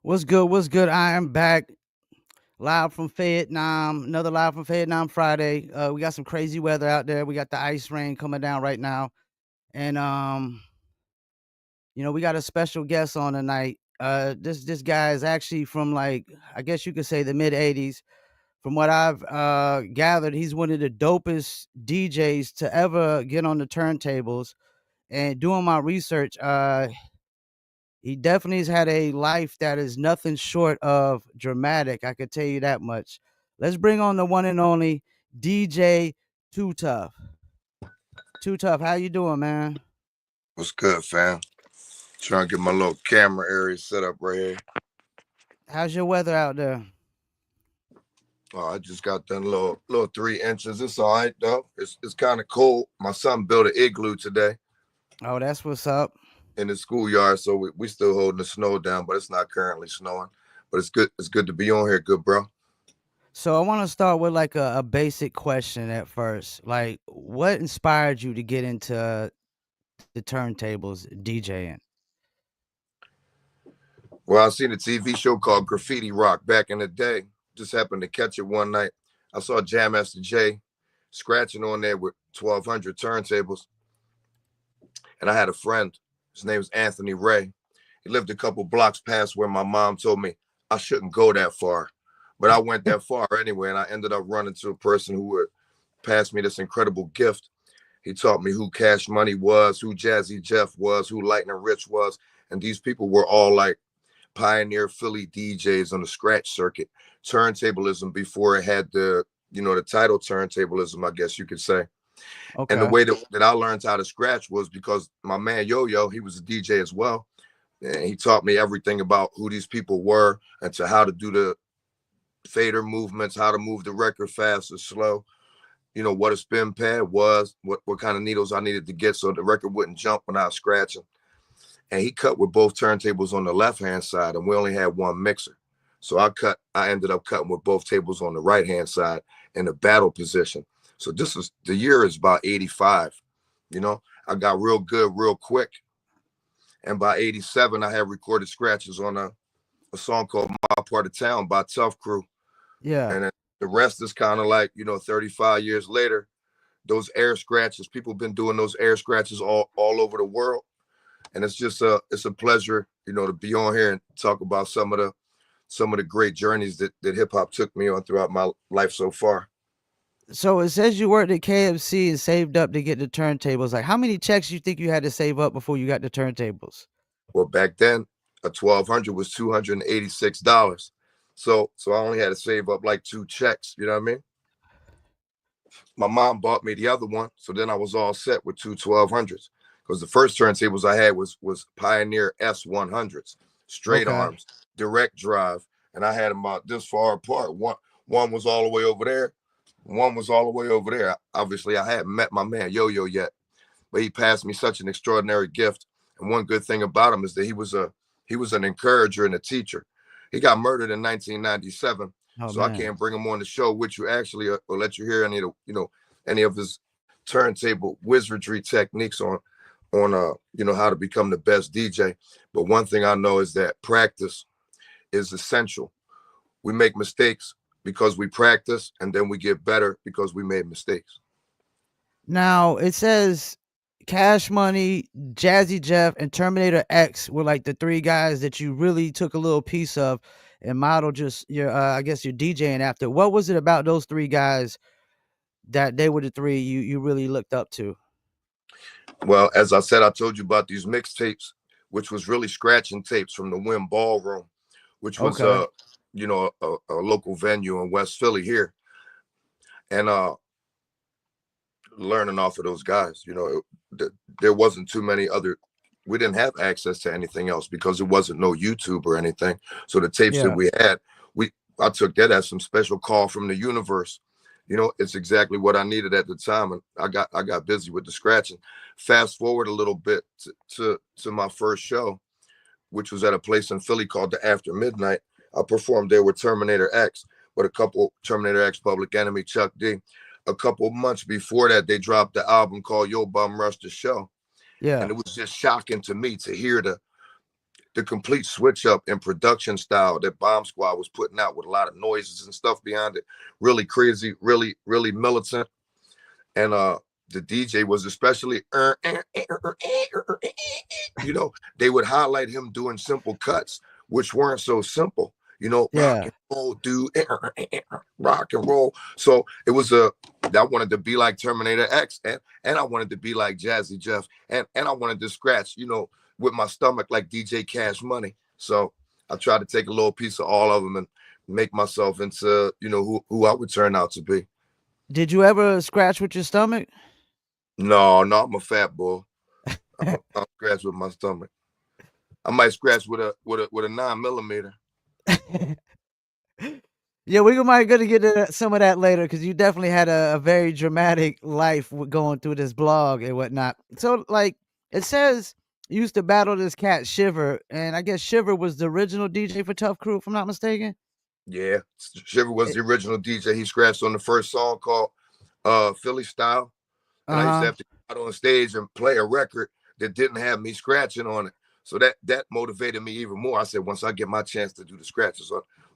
What's good? What's good? I am back live from Fayettenam. Another live from Fayettenam Friday. We got some crazy weather out there. We got the ice rain coming down right now, and we got a special guest on tonight. This guy is actually from like I guess you could say the mid '80s. From what I've gathered, he's one of the dopest DJs to ever get on the turntables. And doing my research, he definitely has had a life that is nothing short of dramatic. I could tell you that much. Let's bring on the one and only DJ Too Tough. Too Tough, how you doing, man? What's good, fam? Trying to get my little camera area set up right here. How's your weather out there? Oh, I just got done little 3 inches. It's all right though. It's kind of cold. My son built an igloo today Oh, that's what's up. in the schoolyard, so we still holding the snow down, but it's not currently snowing. But it's good. It's good to be on here, good bro. So I want to start with like a basic question at first. Like, what inspired you to get into the turntables DJing? Well, I seen a TV show called Graffiti Rock back in the day. Just happened to catch it one night. I saw Jam Master Jay scratching on there with 1,200 turntables, and I had a friend. His name was Anthony Ray. He lived a couple blocks past where my mom told me I shouldn't go that far. But I went that far anyway, and I ended up running to a person who would pass me this incredible gift. He taught me who Cash Money was, who Jazzy Jeff was, who Lightning Rich was. And these people were all like pioneer Philly DJs on the scratch circuit. Turntablism before it had the title turntablism, I guess you could say. And the Okay. way that I learned how to scratch was because my man Yo-Yo, he was a DJ as well. And he taught me everything about who these people were and to how to do the fader movements, how to move the record fast or slow, what a spin pad was, what kind of needles I needed to get so the record wouldn't jump when I was scratching. And he cut with both turntables on the left-hand side, and we only had one mixer. So I ended up cutting with both tables on the right-hand side in a battle position. So the year is about 85. I got real good real quick. And by 87, I had recorded scratches on a song called My Part of Town by Tuff Crew. Yeah. And then the rest is kind of like, 35 years later, those air scratches, people have been doing those air scratches all over the world. And it's a pleasure, to be on here and talk about some of the great journeys that hip hop took me on throughout my life so far. So it says you worked at KFC and saved up to get the turntables. Like, how many checks you think you had to save up before you got the turntables? Well, back then, a 1,200 was $286. So I only had to save up like 2 checks. You know what I mean? My mom bought me the other one, so then I was all set with two 1,200s. Because the first turntables I had was Pioneer S100s, straight Okay. arms, direct drive, and I had them about this far apart. One was all the way over there, one was all the way over there. Obviously, I hadn't met my man Yo-Yo yet, but he passed me such an extraordinary gift. And one good thing about him is that he was an encourager and a teacher. He got murdered in 1997, Oh so I man. can't bring him on the show with you actually, or let you hear any of his turntable wizardry techniques on how to become the best DJ. But one thing I know is that practice is essential. We make mistakes because we practice, and then we get better because we made mistakes. Now it says Cash Money, Jazzy Jeff, and Terminator X were like the three guys that you really took a little piece of and modeled just your, I guess, your DJing after. What was it about those three guys that they were the three you really looked up to? Well, as I said, I told you about these mixtapes, which was really scratching tapes from the Wynn Ballroom, which was Okay. a local venue in West Philly here, and learning off of those guys. There wasn't too many other. We didn't have access to anything else because there wasn't no YouTube or anything. So the tapes that Yeah. we had, I took that as some special call from the universe. It's exactly what I needed at the time, and I got busy with the scratching. Fast forward a little bit to my first show, which was at a place in Philly called the After Midnight. I performed there with Terminator X, with a couple Terminator X, Public Enemy, Chuck D. A couple months before that, they dropped the album called Yo Bum Rush the Show, Yeah. and it was just shocking to me to hear the complete switch up in production style that Bomb Squad was putting out with a lot of noises and stuff behind it. Really crazy, really militant. And the DJ was especially, you know, they would highlight him doing simple cuts, which weren't so simple. You know, rock Yeah. and roll, dude, rock and roll. So it was I wanted to be like Terminator X, and I wanted to be like Jazzy Jeff, and I wanted to scratch, you know, with my stomach like DJ Cash Money. So I tried to take a little piece of all of them and make myself into, you know, who I would turn out to be. Did you ever scratch with your stomach? No, no, I'm a fat boy. I'll scratch with my stomach. I might scratch with a 9 millimeter. Yeah, we might gonna get to some of that later because you definitely had a very dramatic life with going through this blog and whatnot. So, like, it says you used to battle this cat Shiver, and I guess Shiver was the original DJ for Tough Crew, if I'm not mistaken. Yeah, Shiver was It, the original DJ. He scratched on the first song called Philly Style, and I used to uh-huh. have to go out on stage and play a record that didn't have me scratching on it. So that motivated me even more. I said, once I get my chance to do the scratches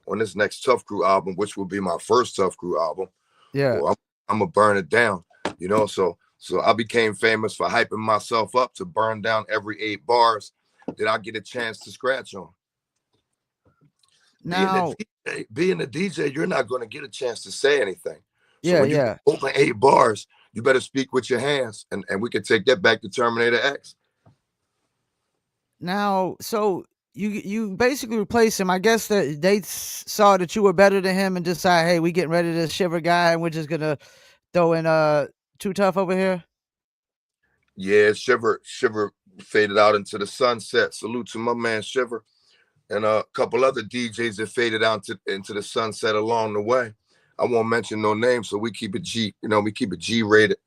on this next Tough Crew album, which will be my first Tough Crew album, Yeah. well, I'm gonna burn it down, you know. So I became famous for hyping myself up to burn down every 8 bars that I get a chance to scratch on. Being a Now, being a DJ, you're not going to get a chance to say anything. So yeah, when you yeah. open 8 bars, you better speak with your hands, and we can take that back to Terminator X. Now, so you basically replaced him. I guess that they saw that you were better than him and decided, hey, we getting rid of this Shiver guy, and we're just gonna throw in Too Tough over here. Yeah, Shiver faded out into the sunset. Salute to my man Shiver and a couple other DJs that faded out into the sunset along the way. I won't mention no names, so we keep it G. You know, we keep it G rated.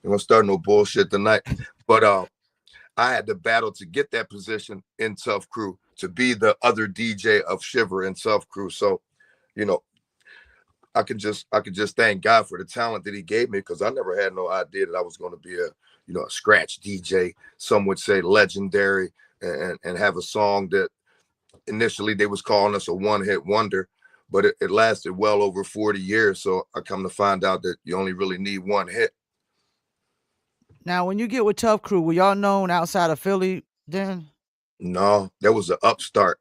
We're gonna start no bullshit tonight. But I had to battle to get that position in Tough Crew to be the other DJ of Shiver in Tough Crew. So, you know, I could just thank God for the talent that He gave me because I never had no idea that I was going to be a scratch DJ. Some would say legendary, and have a song that initially they was calling us a one-hit wonder, but it lasted well over 40 years. So I come to find out that you only really need one hit. Now, when you get with Tough Crew, were y'all known outside of Philly then? No, there was an upstart.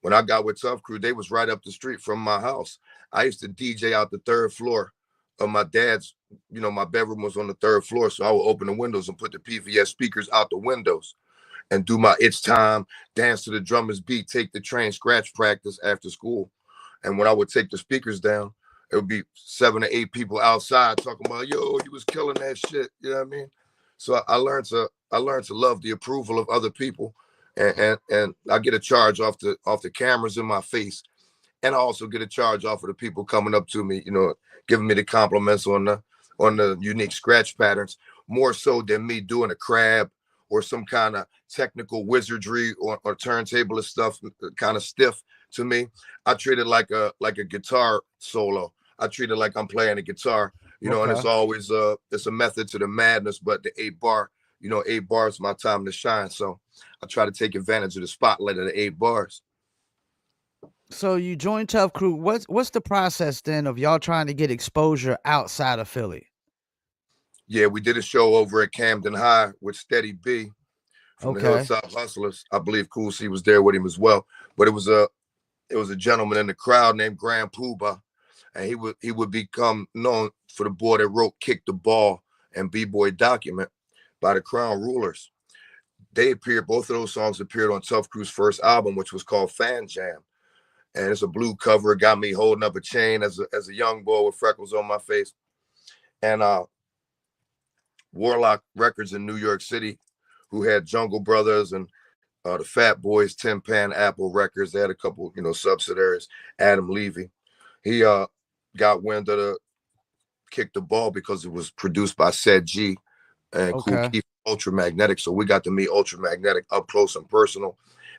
When I got with Tough Crew, they was right up the street from my house. I used to DJ out the third floor of my dad's. You know, my bedroom was on the third floor, so I would open the windows and put the PVS speakers out the windows and do my It's Time, dance to the drummer's beat, take the train, scratch practice after school. And when I would take the speakers down, it would be 7 to 8 people outside talking about, yo, you was killing that shit. You know what I mean? So I learned to love the approval of other people, and I get a charge off the cameras in my face, and I also get a charge off of the people coming up to me, giving me the compliments on the unique scratch patterns, more so than me doing a crab or some kind of technical wizardry or turntablist stuff, kind of stiff to me. I treat it like a guitar solo. I treat it like I'm playing a guitar, and it's Okay. always it's a method to the madness, but the 8 bar, 8 bars is my time to shine. So I try to take advantage of the spotlight of the 8 bars. So you joined Tough Crew. What's the process then of y'all trying to get exposure outside of Philly? Yeah, we did a show over at Camden High with Steady B from the Okay. Hillside Hustlers. I believe Cool C was there with him as well. But it was a gentleman in the crowd named Grand Pooba, and he would become known for the boy that wrote "Kick the Ball" and "B-Boy Document" by the Crown Rulers. They appeared. Both of those songs appeared on Tough Crew's first album, which was called Fan Jam, and it's a blue cover. It got me holding up a chain as a young boy with freckles on my face, and Warlock Records in New York City, who had Jungle Brothers and the Fat Boys, Tin Pan Apple Records. They had a couple, subsidiaries. Adam Levy, he got wind of the Kick the Ball because it was produced by Said G and Cool Okay. Keith Ultramagnetic. So we got to meet Ultramagnetic up close and personal.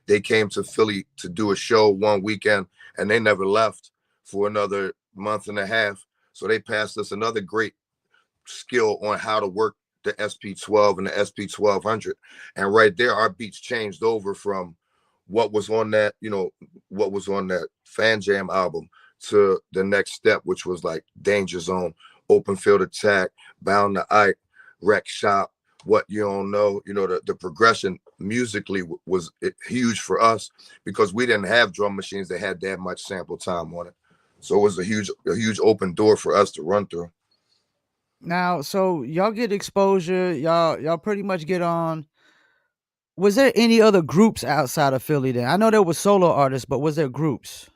They came to Philly to do a show one weekend, and they never left for another month and a half. So they passed us another great skill on how to work the SP12 and the SP1200. And right there, our beats changed over from what was on that, what was on that Fan Jam album to the next step, which was like Danger Zone, Open Field Attack, Bound to Ike, Wreck Shop, What You Don't Know. The progression musically was huge for us because we didn't have drum machines that had that much sample time on it. So it was a huge open door for us to run through. Now, so y'all get exposure, y'all pretty much get on. Was there any other groups outside of Philly then? I know there was solo artists, but was there groups?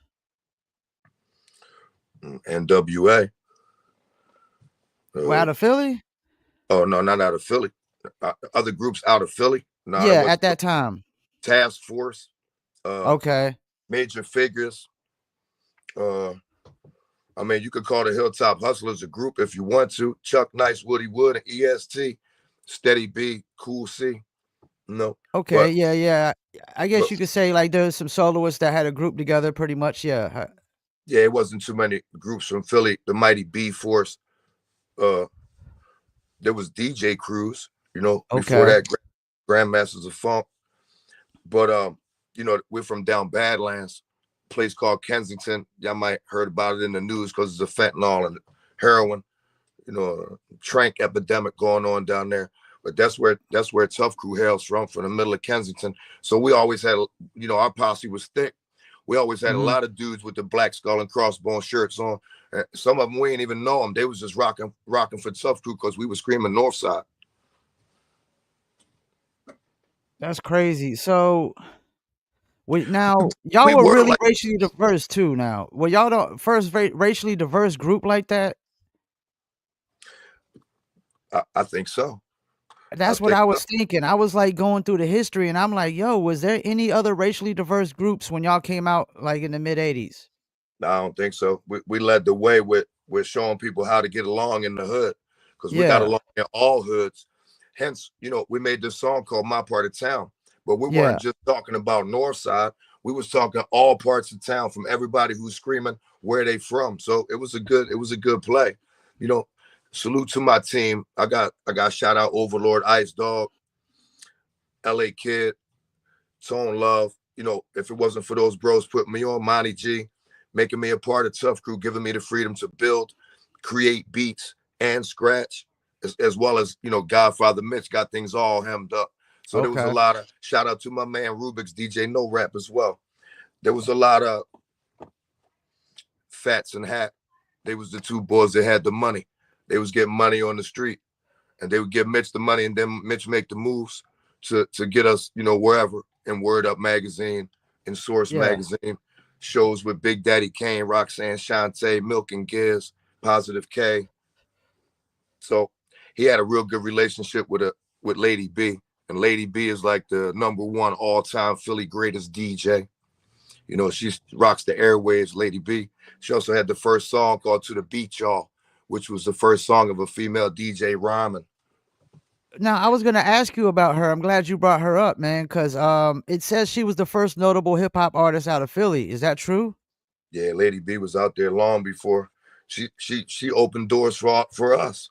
NWA. Well, Uh, out of Philly? oh no, not out of Philly. Other groups out of Philly. No, there Yeah, was at that time. Task Force, uh, Okay. Major Figures. Uh, I mean, you could call the Hilltop Hustlers a group if you want to. Chuck Nice, Woody Wood, and EST, Steady B, Cool C. No, Okay, but yeah, yeah. I but guess you could say like there's some soloists that had a group together pretty much, yeah. yeah, it wasn't too many groups from Philly. The Mighty B Force. Uh, there was DJ Crews. Before Okay. that, Grandmasters of Funk. But we're from down Badlands, place called Kensington. Y'all might heard about it in the news because it's a fentanyl and heroin, trank epidemic going on down there. But that's where Tough Crew hails from the middle of Kensington. So we always had, our posse was thick. We always had a Mhm. lot of dudes with the black skull and crossbone shirts on. And some of them we ain't even know them. They was just rocking for Tough Crew because we was screaming North Side. That's crazy. So, wait, now y'all We were were really like, racially diverse too now. Were y'all the first racially diverse group like that? I think so. I That's what think I so. was thinking. I was like going through the history and I'm like, yo, was there any other racially diverse groups when y'all came out like in the mid 80s? No, I don't think so. We led the way with showing people how to get along in the hood because we got Yeah. along in all hoods. Hence, we made this song called My Part of Town, but we weren't Yeah. just talking about North Side. We was talking all parts of town from everybody who's screaming where they from. So it was a good play. You know, salute to my team. I got shout out Overlord, Ice Dog, LA Kid, Tone Love. If it wasn't for those bros putting me on, Monty G, making me a part of Tough Crew, giving me the freedom to build, create beats, and scratch, as well as, Godfather Mitch got things all hemmed up. So there was a Okay. lot of shout out to my man Rubik's DJ No Rap as well. There was a lot of Fats and Hat. They was the two boys that had the money. They was getting money on the street, and they would give Mitch the money, and then Mitch make the moves to get us, wherever, in Word Up magazine, in Source Yeah. magazine, shows with Big Daddy Kane, Roxanne Shante, Milk and Giz, Positive K. So he had a real good relationship with Lady B, and Lady B is like the #1 all-time Philly greatest DJ. She rocks the airwaves, Lady B. She also had the first song called To the Beat Y'all, which was the first song of a female DJ rhyming. Now, I was gonna ask you about her. I'm glad you brought her up, man, because it says she was the first notable hip hop artist out of Philly. Is that true? Yeah, Lady B was out there long before she opened doors for us.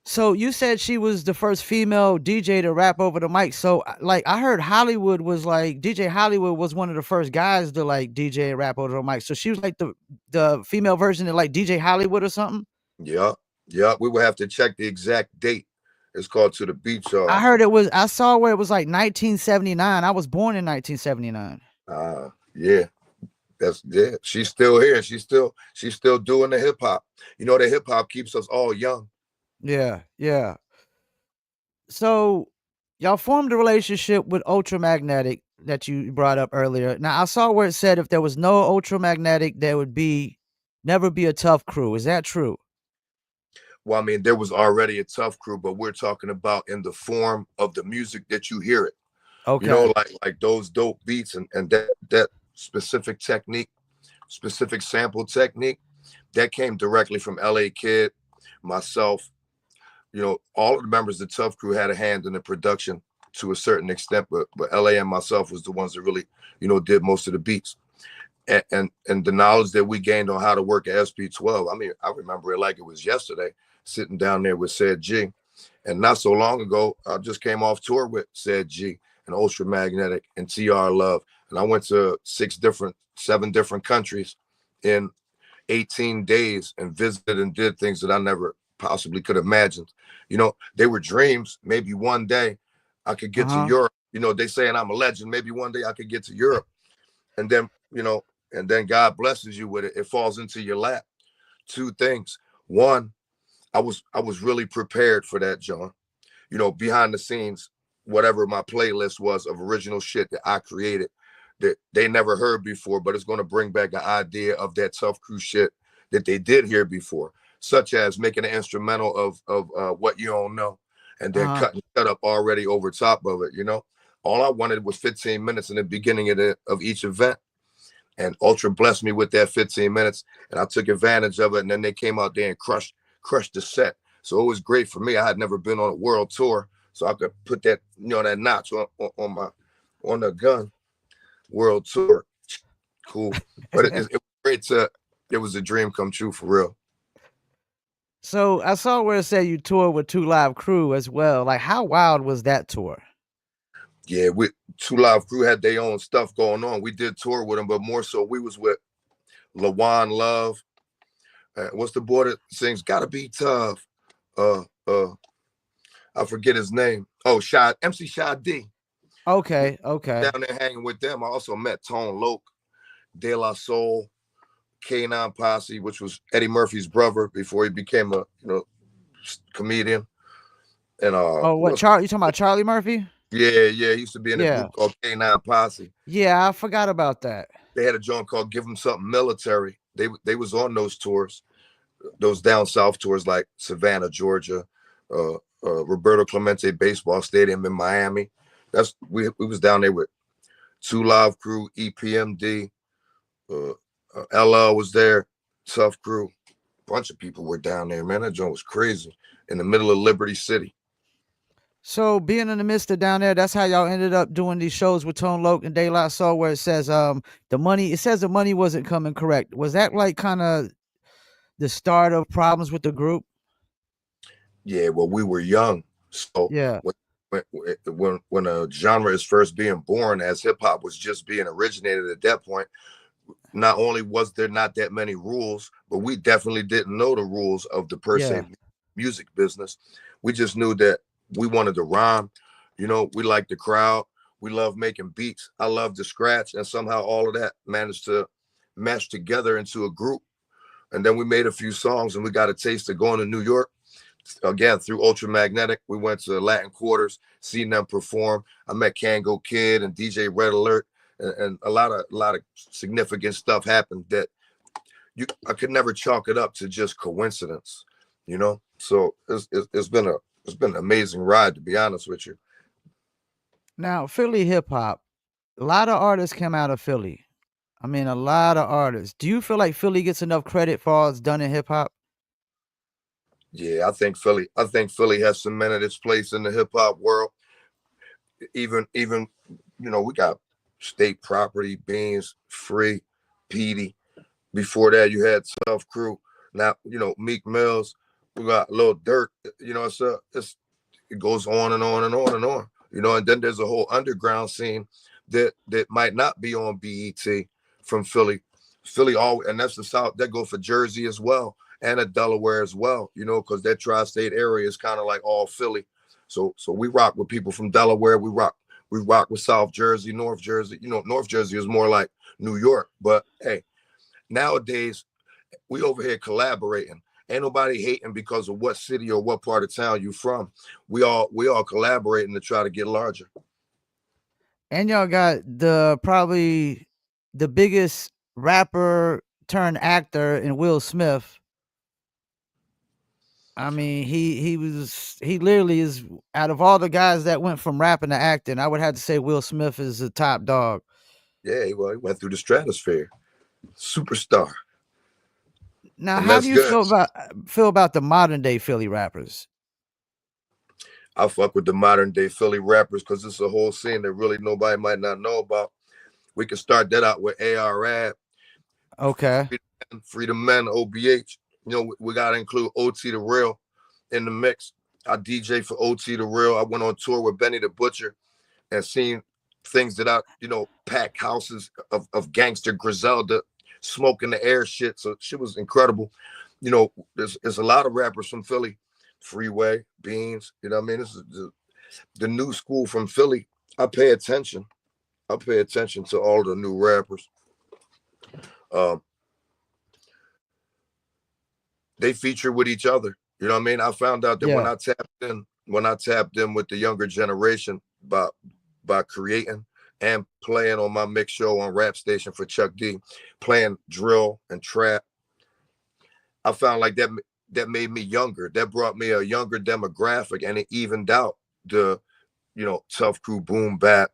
So you said she was the first female DJ to rap over the mic. So, like, I heard Hollywood was like DJ Hollywood was one of the first guys to like DJ and rap over the mic. So she was like the female version of like DJ Hollywood or something. Yeah, yeah. We would have to check the exact date. It's called To the Beat I Y'all. heard it was. I saw where it was like 1979. I was born in 1979. Yeah, yeah. She's still here. She's still doing the hip hop. The hip hop keeps us all young. Yeah, yeah. So y'all formed a relationship with Ultramagnetic that you brought up earlier. Now I saw where it said if there was no Ultramagnetic, there would be never be a Tough Crew. Is that true? Well, I mean, there was already a Tough Crew, but we're talking about in the form of the music that you hear it. Okay. Like those dope beats and that specific technique, specific sample technique, that came directly from LA Kid, myself. All of the members of the Tough Crew had a hand in the production to a certain extent, but LA and myself was the ones that really, did most of the beats. And the knowledge that we gained on how to work at SP12. I mean, I remember it like it was yesterday, sitting down there with said G. And not so long ago, I just came off tour with said G. and Ultramagnetic and TR Love. And I went to 7 different countries in 18 days and visited and did things that I never possibly could have imagined. They were dreams. Maybe one day I could get to Uh-huh. Europe. They saying I'm a legend. Maybe one day I could get to Europe. And then, and then God blesses you with it. It falls into your lap. Two things. One, I was really prepared for that, John. Behind the scenes, whatever my playlist was of original shit that I created that they never heard before, but it's going to bring back an idea of that Tuff Crew shit that they did hear before, such as making an instrumental of What You Don't Know, and then Uh-huh. cutting cut up already over top of it. All I wanted was 15 minutes in the beginning of each event, and Ultra blessed me with that 15 minutes, and I took advantage of it. And then they came out there and crushed the set. So it was great for me. I had never been on a world tour, so I could put that that notch on the gun. World tour, cool. But it was great to. It was a dream come true for real. So I saw where it said you toured with Two Live Crew as well. Like, how wild was that tour? Yeah, we Two Live Crew had their own stuff going on. We did tour with them, but more so we was with Lawan Love. What's the boy that sings "Gotta Be Tough"? Uh, uh, I forget his name. Oh, MC Shy D. We Okay, okay. down there hanging with them. I also met Tone Loc, De La Soul, K9 Posse, which was Eddie Murphy's brother before he became a comedian. And Oh, who what else? Charlie? You talking about Charlie Murphy? Yeah, he used to be in a Yeah. group called K9 Posse. Yeah, I forgot about that. They had a joint called Give Them Something Military. They was on those tours, those down south tours like Savannah, Georgia, Roberto Clemente Baseball Stadium in Miami. We was down there with Two Live Crew, EPMD, LL was there, Tuff Crew. Bunch of people were down there, man. That joint was crazy in the middle of Liberty City. So being in the midst of down there, that's how y'all ended up doing these shows with Tone Loc and De La Soul, where it says the money. It says the money wasn't coming correct. Was that like kind of the start of problems with the group? Yeah, well, we were young, so Yeah, when a genre is first being born, as hip hop was just being originated at that point, not only was there not that many rules, but we definitely didn't know the rules of the per se yeah, music business. We just knew that we wanted to rhyme. We liked the crowd. We love making beats. I love to scratch, and somehow all of that managed to mesh together into a group. And then we made a few songs, and we got a taste of going to New York. Again, through Ultramagnetic, we went to Latin Quarters, seen them perform. I met Kango Kid and DJ Red Alert, and a lot of significant stuff happened that I could never chalk it up to just coincidence. So it's been an amazing ride, to be honest with you. now Philly hip hop. A lot of artists came out of Philly. I mean, a lot of artists. Do you feel like Philly gets enough credit for all it's done in hip hop? Yeah, I think Philly has cemented its place in the hip hop world. Even we got State Property, Beans, Free, Petey. Before that, you had Tuff Crew. Now, Meek Mills. We got Lil Durk. It goes on and on and on and on. And then there's a whole underground scene that might not be on BET from Philly. Philly all, and that's the South. That go for Jersey as well, and at Delaware as well. Because that tri-state area is kind of like all Philly. So we rock with people from Delaware. We rock with South Jersey, North Jersey. North Jersey is more like New York. But hey, nowadays we over here collaborating. Ain't nobody hating because of what city or what part of town you from. We all collaborating to try to get larger. And y'all got the probably the biggest rapper turned actor in Will Smith. I mean, he literally is out of all the guys that went from rapping to acting, I would have to say Will Smith is the top dog. Yeah, well, he went through the stratosphere, superstar, Now, and how do that's you good. feel about the modern day Philly rappers? I fuck with the modern day Philly rappers because it's a whole scene that really nobody might not know about. We can start that out with AR Rap, Okay. Freedom Men, OBH. We got to include OT the Real in the mix. I DJ for OT the Real. I went on tour with Benny the Butcher. and seeing things that I, pack houses of gangster Griselda, smoke in the air shit. So shit was incredible. There's a lot of rappers from Philly, Freeway, Beans. You know what I mean? This is the new school from Philly. I pay attention. I pay attention to all the new rappers. Um, they feature with each other. You know what I mean? I found out that Yeah. when I tapped in with the younger generation by creating and playing on my mix show on Rap Station for Chuck D, playing drill and trap, I found like that made me younger. That brought me a younger demographic, and it evened out the tough crew boom bap,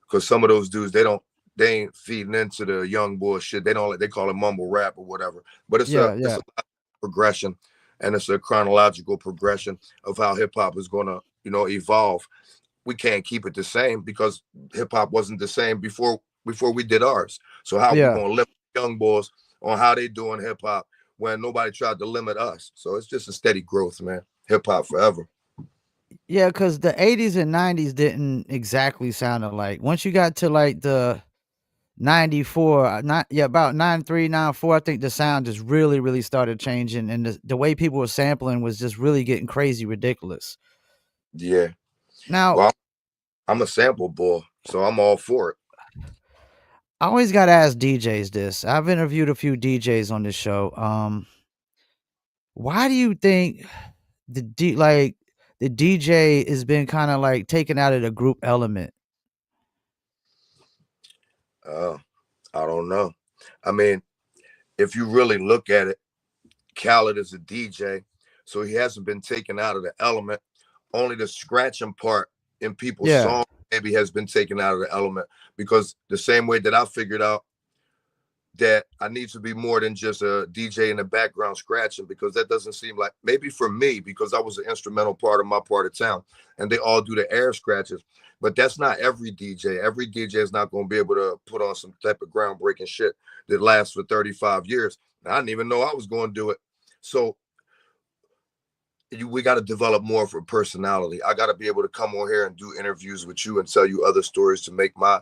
because some of those dudes they ain't feeding into the young bullshit. They call it mumble rap or whatever. But Yeah. it's Yeah. a progression, and it's a chronological progression of how hip hop is gonna evolve. We can't keep it the same because hip hop wasn't the same before we did ours. So how we Yeah. gonna limit young boys on how they doing hip hop when nobody tried to limit us? So it's just a steady growth, man. Hip hop forever. Yeah, because the 80s and 90s didn't exactly sound alike. Once you got to like the 94, not yeah, about 93, 94, I think the sound just really, really started changing. And the way people were sampling was just really getting crazy ridiculous. Yeah. Now, Well, I'm a sample boy, so I'm all for it. I always gotta ask DJs this. I've interviewed a few DJs on this show. Why do you think the DJ has been kind of like taken out of the group element? Uh, I don't know. I mean, if you really look at it, Khaled is a DJ, so he hasn't been taken out of the element. Only the scratching part in people's Yeah. songs maybe has been taken out of the element, because the same way that I figured out that I need to be more than just a DJ in the background scratching, because that doesn't seem like, maybe for me, because I was an instrumental part of my part of town and they all do the air scratches. But that's not every DJ. Every DJ is not going to be able to put on some type of groundbreaking shit that lasts for 35 years. And I didn't even know I was going to do it. So we got to develop more of a personality. I got to be able to come on here and do interviews with you and tell you other stories to make my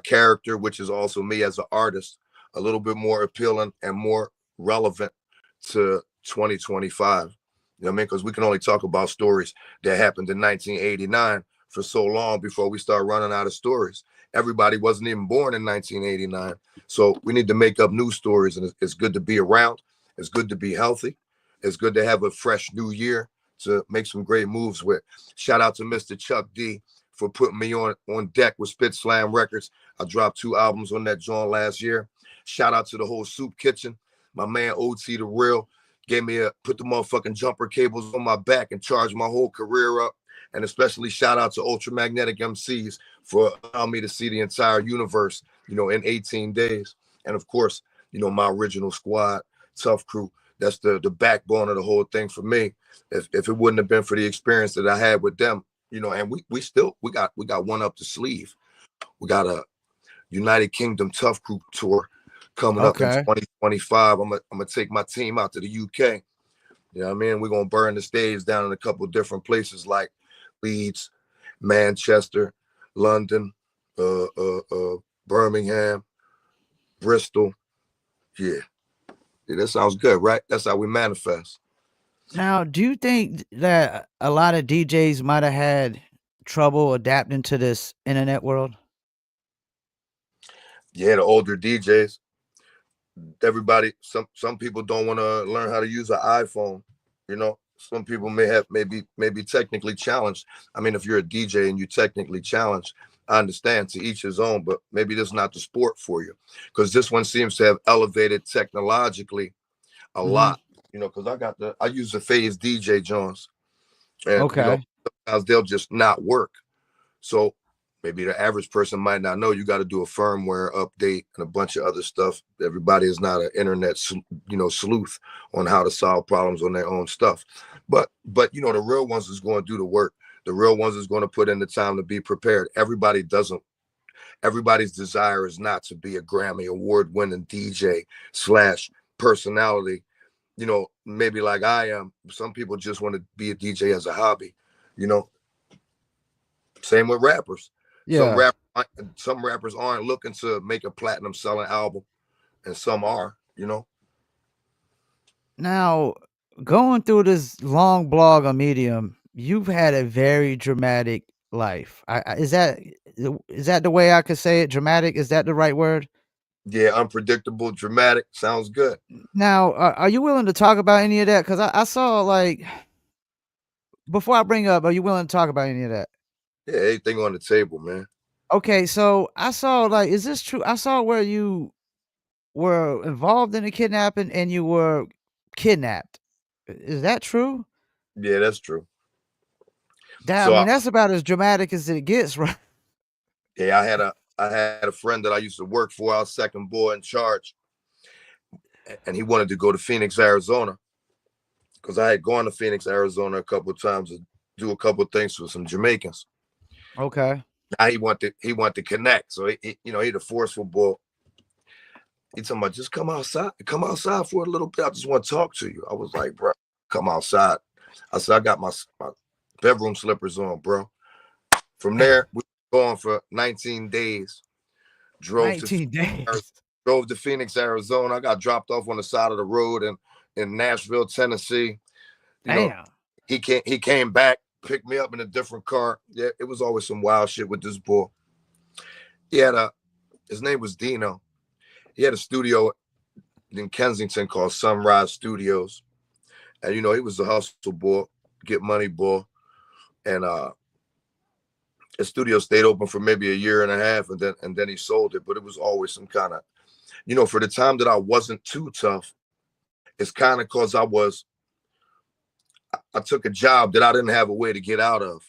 character, which is also me as an artist, a little bit more appealing and more relevant to 2025. You know what I mean? Because we can only talk about stories that happened in 1989 for so long before we start running out of stories. Everybody wasn't even born in 1989. So we need to make up new stories. And it's good to be around. It's good to be healthy. It's good to have a fresh new year to make some great moves with. Shout out to Mr. Chuck D for putting me on deck with Spit Slam Records. I dropped 2 albums on that joint last year. Shout out to the whole Soup Kitchen. My man OT the Real gave me put the motherfucking jumper cables on my back and charged my whole career up. And especially shout out to Ultramagnetic MCs for allowing me to see the entire universe, in 18 days. And of course, my original squad, Tuff Crew. That's the backbone of the whole thing for me. If it wouldn't have been for the experience that I had with them, and we got one up the sleeve. We got a United Kingdom Tough Group tour coming up in Okay. 2025. I'm gonna take my team out to the UK. You know what I mean? We're gonna burn the stage down in a couple of different places like Leeds, Manchester, London, Birmingham, Bristol. Yeah. Yeah, that sounds good, right? That's how we manifest. Now, do you think that a lot of DJs might have had trouble adapting to this internet world? Yeah, the older DJs, everybody, some people don't want to learn how to use an iPhone. Some people maybe technically challenged. I mean, if you're a DJ and you technically challenged, I understand, to each his own, but maybe this is not the sport for you, because this one seems to have elevated technologically a Mhm. lot. Because I use the Phase DJ Jones, and Okay. sometimes they'll just not work. So maybe the average person might not know you got to do a firmware update and a bunch of other stuff. Everybody is not an internet, sleuth on how to solve problems on their own stuff. But the real ones is going to do the work. The real ones is going to put in the time to be prepared. Everybody doesn't. Everybody's desire is not to be a Grammy award winning DJ slash personality. Maybe like I am. Some people just want to be a DJ as a hobby. You know, Same with rappers. Some Yeah. some rappers aren't looking to make a platinum selling album, and some are. You know. Now, going through this long blog on Medium, you've had a very dramatic life. Is that the way I could say it? Dramatic, is that the right word? Yeah, unpredictable, dramatic. Sounds good. Now, are you willing to talk about any of that? Because I saw like before I bring up, are you willing to talk about any of that? Yeah, everything on the table, man. Okay, so I saw like, is this true? I saw where you were involved in a kidnapping and you were kidnapped. Is that true? Yeah, that's true. That I So mean, that's about as dramatic as it gets, right? yeah, I had a friend that I used to work for. I was second boy in charge, and he wanted to go to Phoenix, Arizona, because I had gone to Phoenix, Arizona a couple of times to do a couple of things for some Jamaicans. Okay. Now he wanted to connect. So you know, he the forceful boy. He talking about just come outside for a little bit. I just want to talk to you. I was like, bro, come outside. I said, I got my bedroom slippers on, bro. From there, we were gone for 19 days. Drove to 19 days. drove to Phoenix, Arizona. I got dropped off on the side of the road in Nashville, Tennessee. You know, Damn. he came back, picked me up in a different car. Yeah, it was always some wild shit with this boy. He had a his name was Dino. He had a studio in Kensington called Sunrise Studios. And you know, he was a hustle boy, get money boy. And the studio stayed open for maybe a year and a half, and then he sold it. But it was always some kind of, you know, for the time that I wasn't too tough, it's kind of cause I took a job that I didn't have a way to get out of.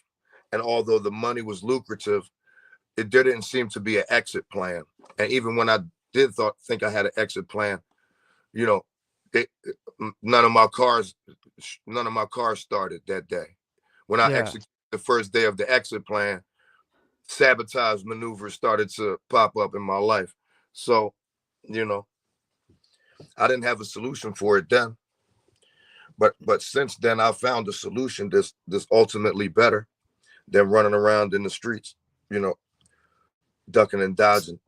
And although the money was lucrative, it didn't seem to be an exit plan. And even when I did think I had an exit plan, you know, it, none of my cars started that day. When I Yeah. executed the first day of the exit plan, sabotage maneuvers started to pop up in my life. So, you know, I didn't have a solution for it then. But since then I found a solution that's ultimately better than running around in the streets, you know, ducking and dodging,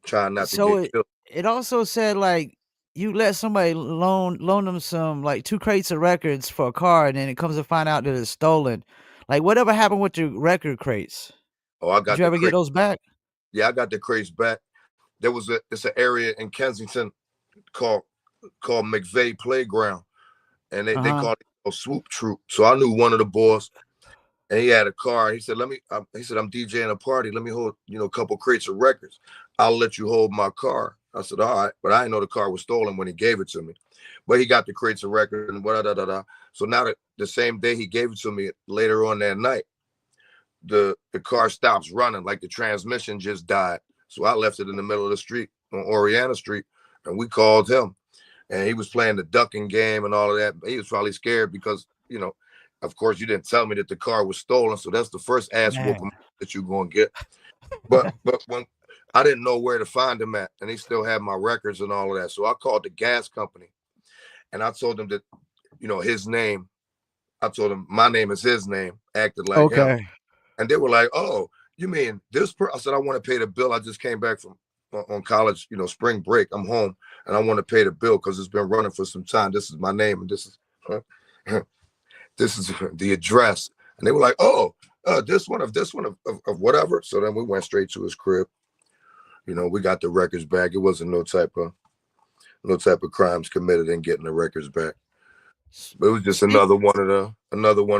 trying not to So get killed. it also said like you let somebody loan them some like 2 crates of records for a car, and then it comes to find out that it's stolen. Like, whatever happened with your record crates? Oh, I Did got you the ever get crate. those back? Yeah, I got the crates back. It's an area in Kensington called McVeigh Playground, and they Uh-huh. called it a swoop troop. So I knew one of the boys, and he had a car. He said, he said, I'm DJing a party. Let me hold, you know, a couple crates of records. I'll let you hold my car. I said, all right. But I didn't know the car was stolen when he gave it to me. But he got the crates of records and da, da, da, da. So now the same day he gave it to me, later on that night, the car stops running, like the transmission just died. So I left it in the middle of the street on Oriana Street, and we called him. And he was playing the ducking game and all of that. He was probably scared because, you know, of course, you didn't tell me that the car was stolen. So that's the first ass Man. whooping that you're going to get. But when I didn't know where to find him at, and he still had my records and all of that. So I called the gas company, and I told them that, you know, his name, I told him my name is his name, acted like him. Okay. And they were like, oh, you mean I said, I want to pay the bill. I just came back from on college, you know, spring break. I'm home and I want to pay the bill because it's been running for some time. This is my name and this is the address. And they were like, oh, this one of whatever. So then we went straight to his crib. You know, we got the records back. It wasn't no type of crimes committed in getting the records back. S But it was just speak another one of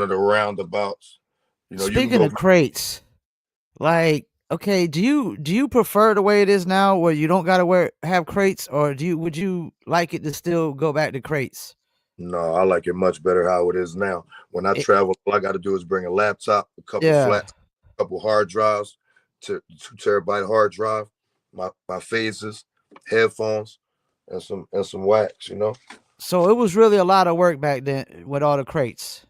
the roundabouts. You know, you can Speaking go of crates, like, okay, do you prefer the way it is now where you don't gotta have crates, or would you like it to still go back to crates? No, I like it much better how it is now. When I It travel, all I got to do is bring a laptop, a couple Yeah. flat, couple hard drives, to 2 terabyte hard drive, my phases, headphones, and some wax. You know, So it was really a lot of work back then with all the crates.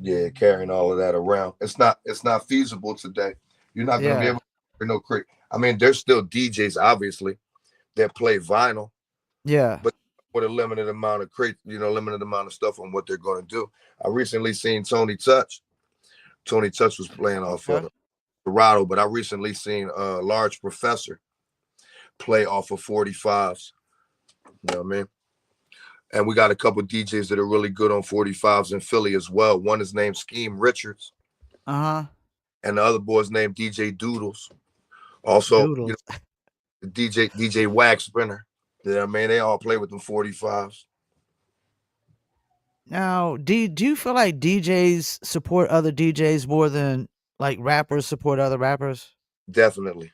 yeah, carrying all of that around. It's not feasible today. You're not gonna be Yeah. able to carry no crate. I mean, there's still DJs obviously that play vinyl, Yeah. but with a limited amount of crate, you know, limited amount of stuff on what they're going to do. I recently seen Tony Touch. Tony Touch was playing off Okay. Serato, but I recently seen a large professor play off of 45s. You know what I mean? And we got a couple DJs that are really good on 45s in Philly as well. One is named Scheme Richards, Uh-huh. and the other boy's named DJ Doodles. Also, Doodles. DJ Wax Spinner. Yeah, I mean, they all play with them 45s. Now, do you feel like DJs support other DJs more than like rappers support other rappers? Definitely.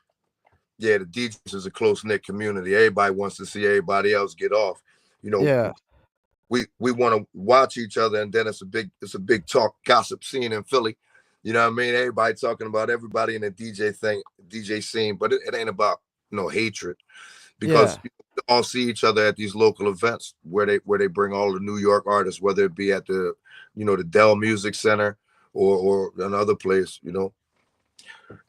Yeah, the DJs is a close knit community. Everybody wants to see everybody else get off. You know, Yeah. we want to watch each other, and then it's a big talk gossip scene in Philly. You know what I mean? Everybody talking about everybody in the DJ scene, but it ain't about hatred, because Yeah. we all see each other at these local events where they bring all the New York artists, whether it be at the Dell Music Center or another place.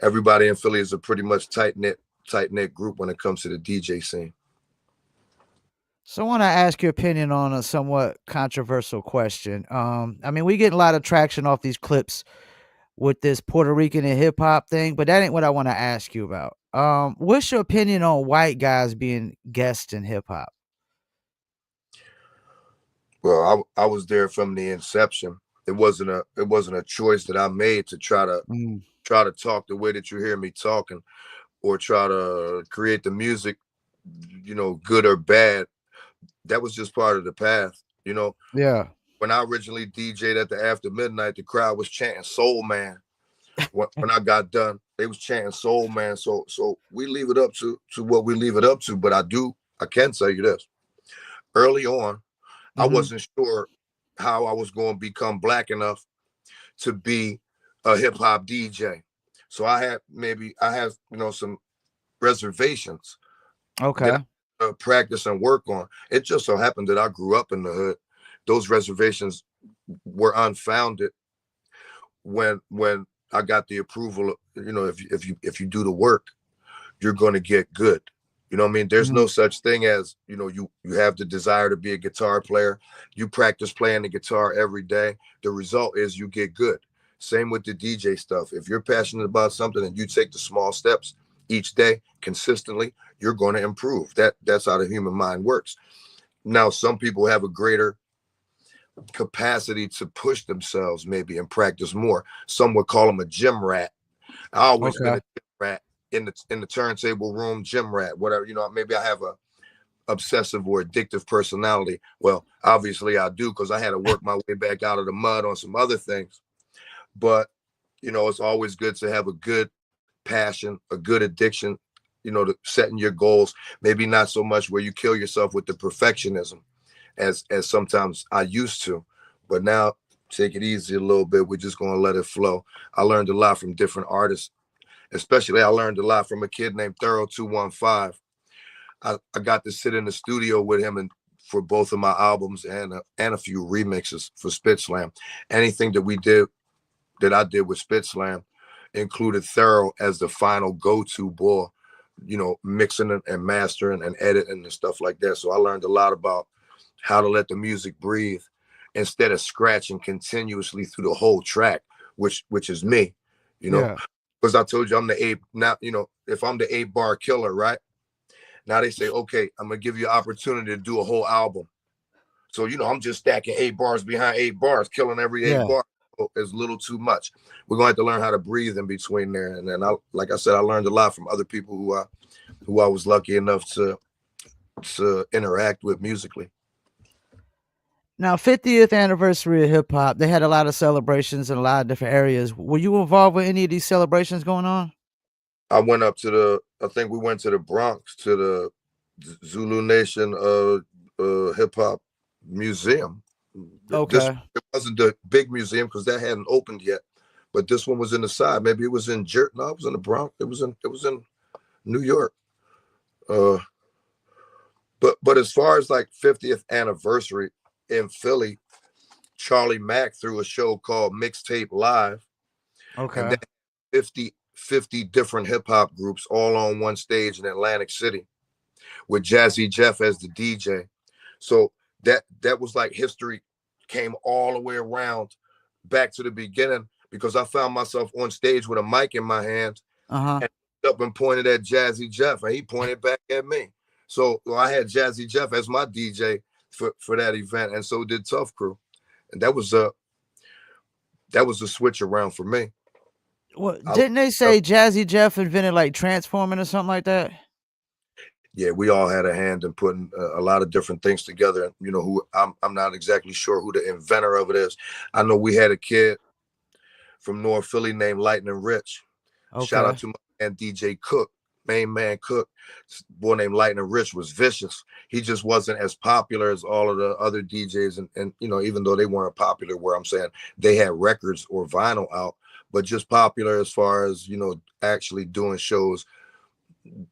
Everybody in Philly is a pretty much tight knit group when it comes to the DJ scene. So I want to ask your opinion on a somewhat controversial question. I mean, we get a lot of traction off these clips with this Puerto Rican and hip hop thing, but that ain't what I want to ask you about. What's your opinion on white guys being guests in hip hop? Well, I was there from the inception. It wasn't a choice that I made to Mm, try to talk the way that you hear me talking, or try to create the music, good or bad. That was just part of the path. yeah. When I originally DJ'd at the After Midnight, the crowd was chanting Soul Man. When I got done, they was chanting Soul Man. So we leave it up to what we leave it up to. But I can tell you this. Early on, I Hmm. wasn't sure how I was going to become black enough to be a hip hop DJ. So I have some reservations that Okay. I practice and work on. It just so happened that I grew up in the hood. Those reservations were unfounded when I got the approval. If you do the work, you're going to get good. You know what I mean? There's Hmm. no such thing as, you have the desire to be a guitar player. You practice playing the guitar every day. The result is you get good. Same with the DJ stuff. If you're passionate about something and you take the small steps each day consistently, you're going to improve. That's how the human mind works. Now, some people have a greater capacity to push themselves maybe and practice more. Some would call them a gym rat. I always been Okay. a gym rat, in the turntable room, gym rat, whatever. Maybe I have a obsessive or addictive personality. Well, obviously I do, because I had to work my way back out of the mud on some other things. But it's always good to have a good passion, a good addiction, to setting your goals. Maybe not so much where you kill yourself with the perfectionism as sometimes I used to. But now, take it easy a little bit. We're just going to let it flow. I learned a lot from different artists. Especially, I learned a lot from a kid named Thorough 215. I got to sit in the studio with him and for both of my albums, and a few remixes for Spit Slam. Anything that I did with Spit Slam included Thorough as the final go-to boy, mixing and mastering and editing and stuff like that. So I learned a lot about how to let the music breathe instead of scratching continuously through the whole track, which is me, you know. Yeah. Because I told you I'm the eight. Now, if I'm the 8-bar killer, right? Now they say, okay, I'm gonna give you an opportunity to do a whole album. So, I'm just stacking 8 bars behind 8 bars, killing every eight Yeah. bar. Is a little too much. We're gonna have to learn how to breathe in between there. And then, like I said, I learned a lot from other people who I was lucky enough to interact with musically. Now, 50th anniversary of hip hop, they had a lot of celebrations in a lot of different areas. Were you involved with any of these celebrations going on? I think we went to the Bronx, to the Zulu Nation hip hop museum. This Okay. It wasn't the big museum because that hadn't opened yet, but this one was in the side. Maybe it was in No, it was in the Bronx. It was in New York. Uh, but as far as like 50th anniversary in Philly, Charlie Mack threw a show called Mixtape Live, and Okay. that 50 different hip hop groups all on one stage in Atlantic City with Jazzy Jeff as the DJ. So that was like history came all the way around back to the beginning. because I found myself on stage with a mic in my hands Uh-huh. and up and pointed at Jazzy Jeff, and he pointed back at me. So well, I had Jazzy Jeff as my DJ for that event, and so did Tuff Crew, and that was a switch around for me. Well, I, didn't they say Jazzy Jeff invented like transforming or something like that? yeah, we all had a hand in putting a lot of different things together. And you know, who I'm not exactly sure who the inventor of it is. I know we had a kid from North Philly named Lightning Rich. Shout out Okay. to my man DJ Cook, main man Cook. This boy named Lightning Rich was vicious. He just wasn't as popular as all of the other DJs, and you know, even though they weren't popular, where I'm saying they had records or vinyl out, but just popular as far as you know, actually doing shows.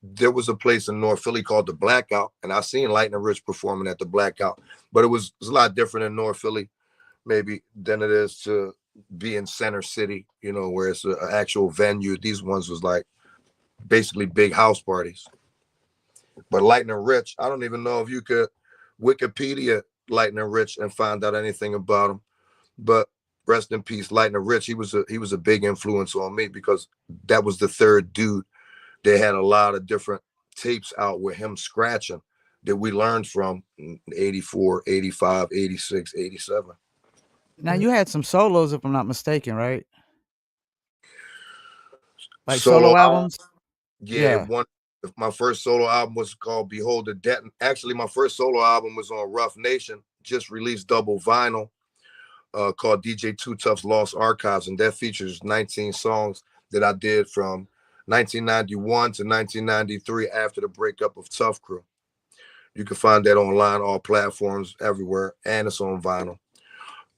There was a place in North Philly called the Blackout, and I seen Lightning Rich performing at the Blackout, but it was a lot different in North Philly, maybe than it is to be in Center City, you know, where it's an actual venue. These ones was like basically big house parties. But Lightning Rich, I don't even know if you could Wikipedia Lightning Rich and find out anything about him. But rest in peace, Lightning Rich. He was a big influence on me because that was the third dude. They had a lot of different tapes out with him scratching that we learned from in 84, 85, 86, 87. Now you had some solos, if I'm not mistaken, right? Like Solo solo album, albums? yeah, Yeah. one. My first solo album was called Behold the Debt. Actually, my first solo album was on Rough Nation, just released double vinyl, called DJ Two Tough's Lost Archives, and that features 19 songs that I did from 1991 to 1993 after the breakup of Tuff Crew. You can find that online, all platforms, everywhere, and it's on vinyl.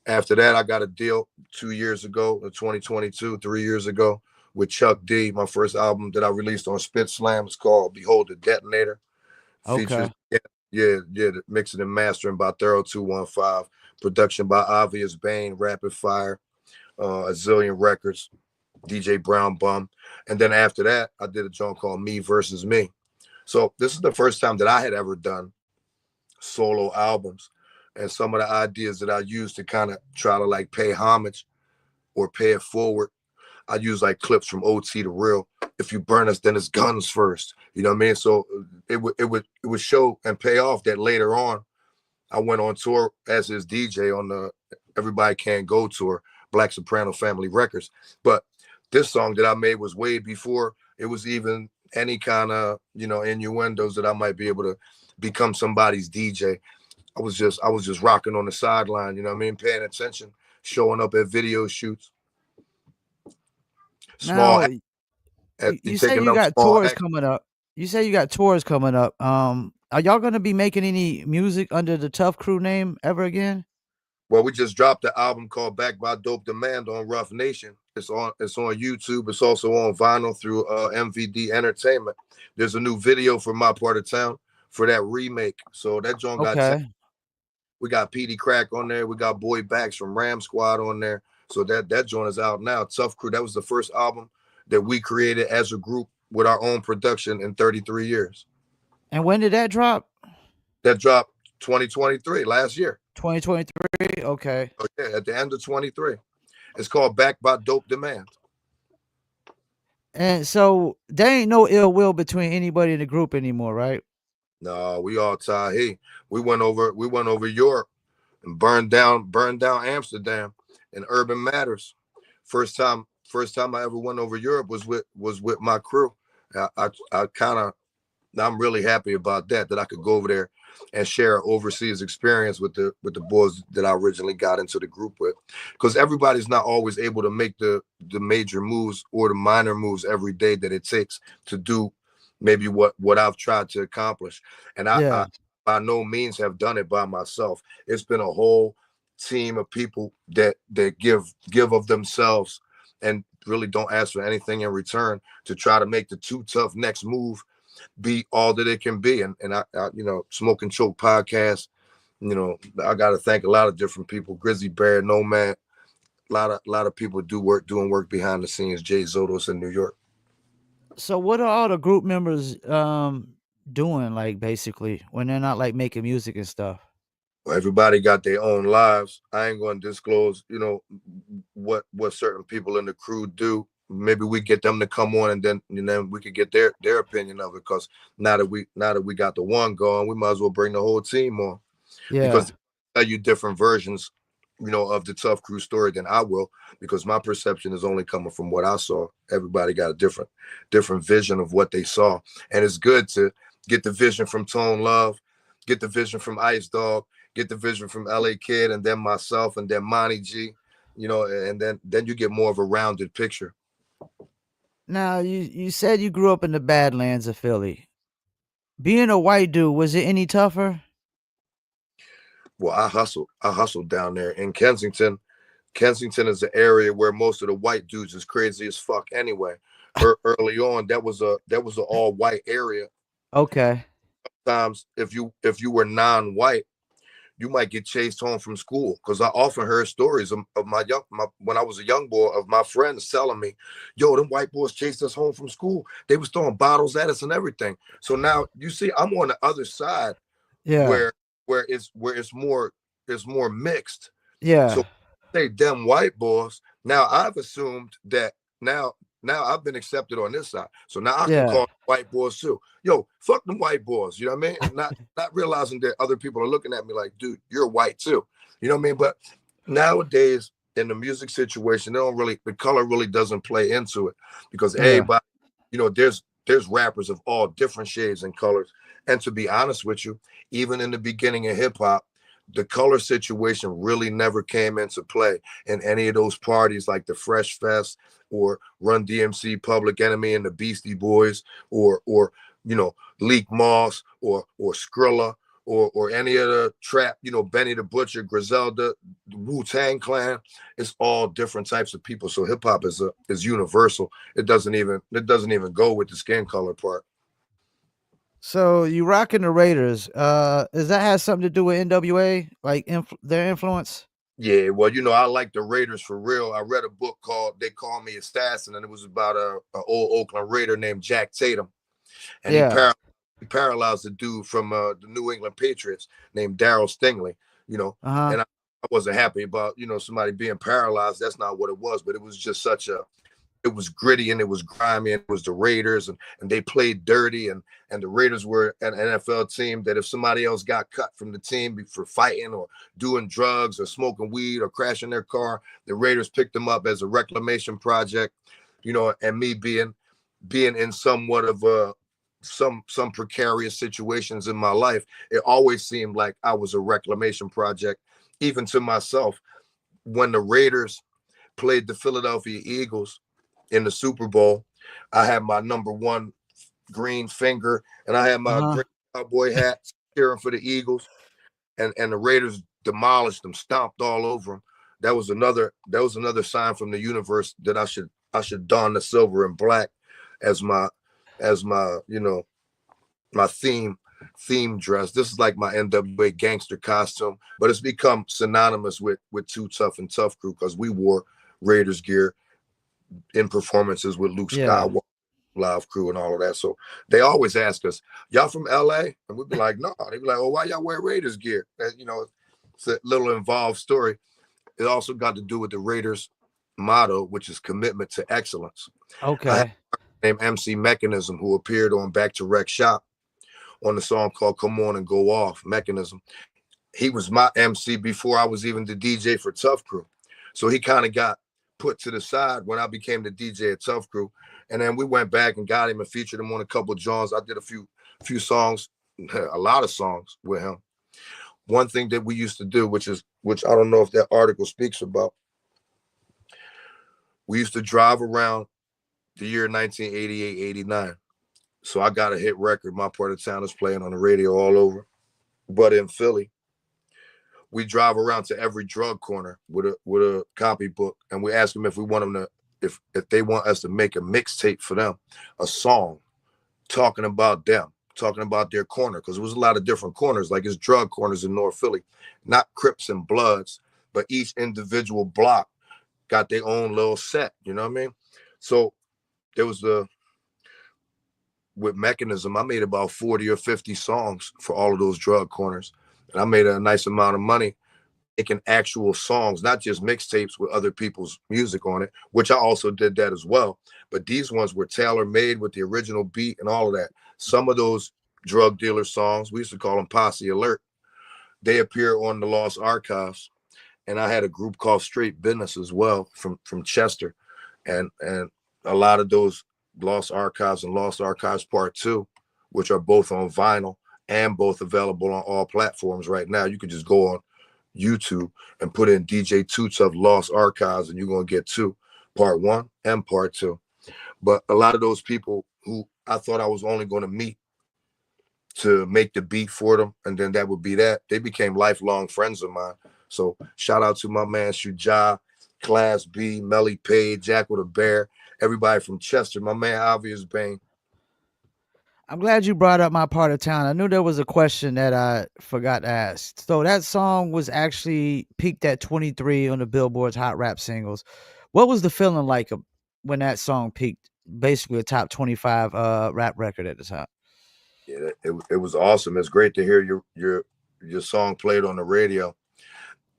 After that, I got a deal 2 years ago, in 2022, 3 years ago, with Chuck D. My first album that I released on Spit Slam is called Behold the Detonator. Features, Okay. the mixing and mastering by Thorough 215, production by Obvious Bane, Rapid Fire, a zillion records, DJ Brown Bum. And then after that, I did a joint called Me Versus Me. So this is the first time that I had ever done solo albums. And some of the ideas that I used to kind of try to like pay homage or pay it forward, I use like clips from OT to Real. If you burn us, then it's guns first. You know what I mean? So it would show and pay off that later on I went on tour as his DJ on the Everybody Can't Go tour, Black Soprano Family Records. But this song that I made was way before it was even any kind of, you know, innuendos that I might be able to become somebody's DJ. I was just rocking on the sideline, you know what I mean, paying attention, showing up at video shoots, small Now at you say taking you up got small tours acts. coming up. You say you got tours coming up. Are y'all gonna be making any music under the Tough Crew name ever again? Well, we just dropped the album called Back by Dope Demand on Rough Nation. It's on YouTube. It's also on vinyl through MVD Entertainment. There's a new video for My Part of Town for that remake. So that joint got 10. Okay. We got PD Crack on there. We got Boy Backs from Ram Squad on there. So that joint is out now. Tough Crew. That was the first album that we created as a group with our own production in 33 years. And when did that drop? That dropped 2023 last year. 2023? Okay. So yeah, at the end of 23. It's called Back by Dope Demand. And so there ain't no ill will between anybody in the group anymore, right? No, we all tied. Hey, we went over Europe and burned down Amsterdam and Urban Matters. First time I ever went over Europe was with my crew. I kind of I'm really happy about that I could go over there and share an overseas experience with the boys that I originally got into the group with, because everybody's not always able to make the major moves or the minor moves every day that it takes to do maybe what I've tried to accomplish. And I Yeah. by no means have done it by myself. It's been a whole team of people that give of themselves and really don't ask for anything in return to try to make the Too Tough next move be all that it can be. And I Smoke and Choke podcast, I got to thank a lot of different people. Grizzly Bear, Nomad, a lot of people doing work behind the scenes. Jay Zotos in New York. So what are all the group members doing like basically when they're not like making music and stuff? Everybody got their own lives. I ain't going to disclose, what certain people in the crew do. Maybe we get them to come on, and then we could get their opinion of it. Because now that we got the one going, we might as well bring the whole team on, Yeah. because they tell you different versions, of the Tuff Crew story than I will, because my perception is only coming from what I saw. Everybody got a different vision of what they saw, and it's good to get the vision from Tone Love, get the vision from Ice Dog, get the vision from LA Kid, and then myself, and then Monty G, and then you get more of a rounded picture. Now you said you grew up in the Badlands of Philly. Being a white dude, was it any tougher? Well, I hustled down there in Kensington. Kensington is the area where most of the white dudes is crazy as fuck anyway. Early on, that was an all white area. Okay. Times if you were non-white, you might get chased home from school, because I often heard stories of when I was a young boy, of my friends telling me, "Yo, them white boys chased us home from school. They was throwing bottles at us and everything." So now you see, I'm on the other side, Yeah. where where it's more mixed. Yeah. So say them white boys. Now I've assumed that now now I've been accepted on this side. So now I can Yeah. call white boys too. Yo, fuck them white boys. You know what I mean? And not realizing that other people are looking at me like, dude, you're white too. You know what I mean? But nowadays in the music situation, the color really doesn't play into it, because Yeah. everybody, there's rappers of all different shades and colors. And to be honest with you, even in the beginning of hip hop, the color situation really never came into play in any of those parties, like the Fresh Fest, or Run DMC, Public Enemy, and the Beastie Boys, or Leak Moss, or Skrilla, or any of the trap, Benny the Butcher, Griselda, the Wu-Tang Clan. It's all different types of people. So hip hop is universal. It doesn't even go with the skin color part. So you rocking the Raiders. Does that have something to do with NWA? Like their influence? Yeah, well, I like the Raiders for real. I read a book called "They Call Me Assassin," and it was about a old Oakland Raider named Jack Tatum, and Yeah. he paralyzed a dude from the New England Patriots named Daryl Stingley. You know, Uh huh. and I wasn't happy about somebody being paralyzed. That's not what it was, but it was just it was gritty, and it was grimy, and it was the Raiders, and they played dirty, and the Raiders were an NFL team that if somebody else got cut from the team for fighting or doing drugs or smoking weed or crashing their car, the Raiders picked them up as a reclamation project. And me being in somewhat of some precarious situations in my life, it always seemed like I was a reclamation project, even to myself. When the Raiders played the Philadelphia Eagles in the Super Bowl, I had my number one green finger, and I had Uh my huh. green cowboy hat, cheering for the Eagles, and the Raiders demolished them, stomped all over them. That was another sign from the universe that I should don the silver and black as my theme dress. This is like my NWA gangster costume, but it's become synonymous with Too Tough and Tuff Crew, because we wore Raiders gear in performances with Luke Yeah. Skywalker, Live Crew, and all of that. So they always ask us, "Y'all from LA?" And we'd be like, "No." They'd be like, "Oh, why y'all wear Raiders gear?" And, it's a little involved story. It also got to do with the Raiders motto, which is commitment to excellence. I had Okay. a named MC Mechanism, who appeared on Back to Rec Shop on the song called "Come On and Go Off." Mechanism. He was my MC before I was even the DJ for Tuff Crew. So he kind of got put to the side when I became the DJ at Tuff Crew. And then we went back and got him and featured him on a couple of joints. I did a few songs, a lot of songs with him. One thing that we used to do, which I don't know if that article speaks about, we used to drive around the year 1988, 89. So I got a hit record. My part of town is playing on the radio all over. But in Philly, we drive around to every drug corner with a copybook, and we ask them if we want them to, if they want us to make a mixtape for them, a song talking about them, talking about their corner, because there was a lot of different corners, like it's drug corners in North Philly, not Crips and Bloods, but each individual block got their own little set. You know what I mean? So there was the with Mechanism, I made about 40 or 50 songs for all of those drug corners. and I made a nice amount of money making actual songs, not just mixtapes with other people's music on it, which I also did that as well. But these ones were tailor made with the original beat and all of that. Some of those drug dealer songs, we used to call them Posse Alert, they appear on the Lost Archives. And I had a group called Straight Business as well from Chester, and a lot of those Lost Archives and Lost Archives Part Two, which are both on vinyl and both available on all platforms right now. You can just go on YouTube and put in DJ Toots of Lost Archives, and you're gonna get two, Part One and Part Two. But a lot of those people who I thought I was only going to meet to make the beat for them, and then that would be that. They became lifelong friends of mine. So shout out to my man Shuja, Class B, Melly Page, Jack with a Bear, everybody from Chester, my man Obvious Bane. I'm glad you brought up My Part of Town. I knew there was a question that I forgot to ask. So that song was actually peaked at 23 on the Billboard's Hot Rap Singles. What was the feeling like when that song peaked? Basically a top 25 rap record at the time. Yeah, it was awesome. It's great to hear your song played on the radio.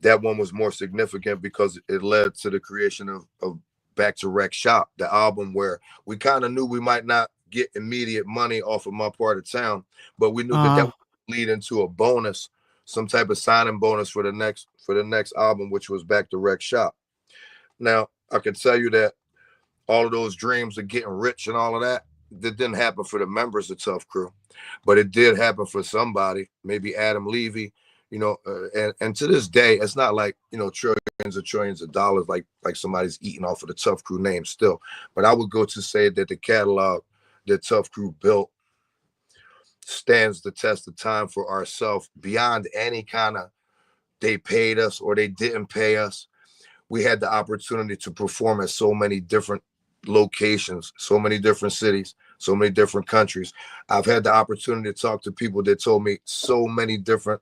That one was more significant because it led to the creation of Back to Rec Shop, the album where we kind of knew we might not get immediate money off of My Part of Town, but we knew that Uh-huh. would lead into a bonus, some type of signing bonus for the next album, which was Back to Rec Shop. Now, I can tell you that all of those dreams of getting rich and all of that didn't happen for the members of Tuff Crew, but it did happen for somebody, maybe Adam Levy, and to this day, it's not like, trillions of dollars like somebody's eating off of the Tuff Crew name still. But I would go to say that the catalog that Tuff Crew built stands the test of time for ourselves beyond any kind of they paid us or they didn't pay us. We had the opportunity to perform at so many different locations, so many different cities, so many different countries. I've had the opportunity to talk to people that told me so many different